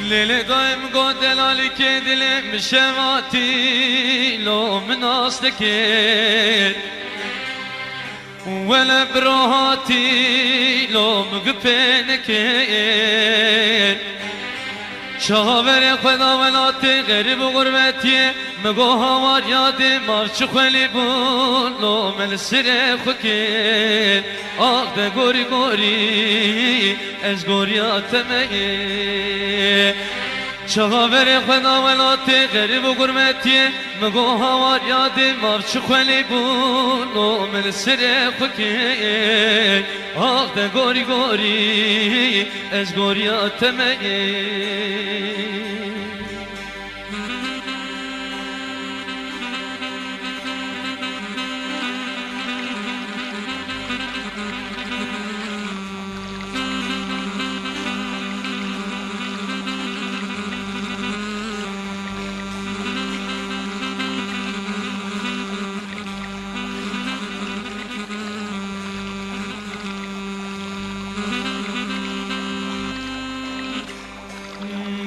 لیل دایم گو دلالی که دلم شواتی لو مناس دکر ولا براهاتي لو مقبينكين شاور خدا ولاتي غريب غربتي مگو هوار یادی مارچ خلی بون لو من سر خکین آق ده گوری گوری از گوریاتمه شاور خدا ولاتی غریب و گرمتی مگو هوار یادی مارچ خلی بون لو من سر خکین آق ده گوری گوری از گوریاتمه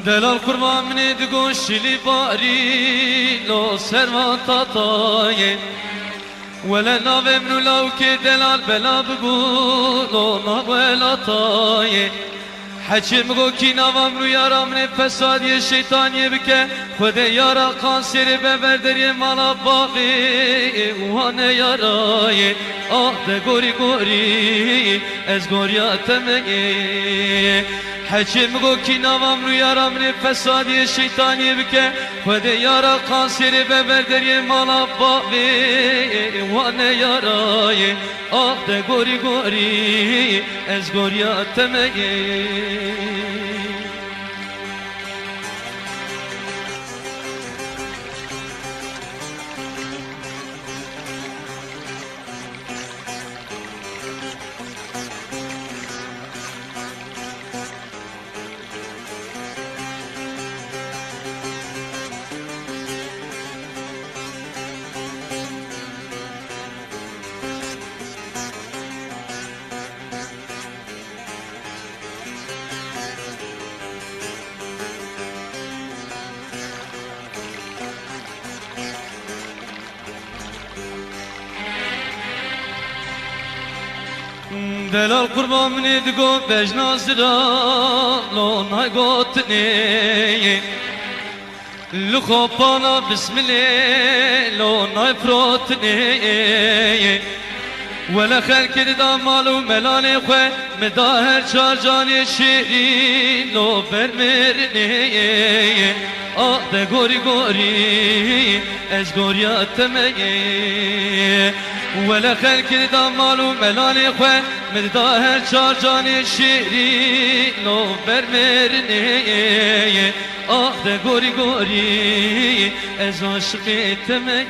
دلال قربان منی دگو شلی باری لو سروان تاتای ولا ناوه منو لو که دلال بلا ببو لو ناوه تای حچه مگو کی ناوه منو یارا منی فسادی شیطانی بکه خود یارا قانسیر ببردری مالا باقی وانه یارای آه ده گوری گوری از گوریاتمه حچه مگو کی نوام رو یارم ری فسادی شیطانی بکه خود یارا قانسیر ببردری مالا باقی وانه یارای آه ده گوری گوری از گوریاتمه دلال قربان منی دگو بجنا زرا لو ناگوتنی لخو پانا بسم الله لو نایفروتنی ولا خلق دا مالو ملانی خواه مداهر چار جانی شیری لو برمرنی آه ده گوری گوری از گوریاتمه ولا خلق دا مالو ملانی خواه مداهر چار جانی شیری لو برمرنی آه ده گوری گوری از عاشقی تمه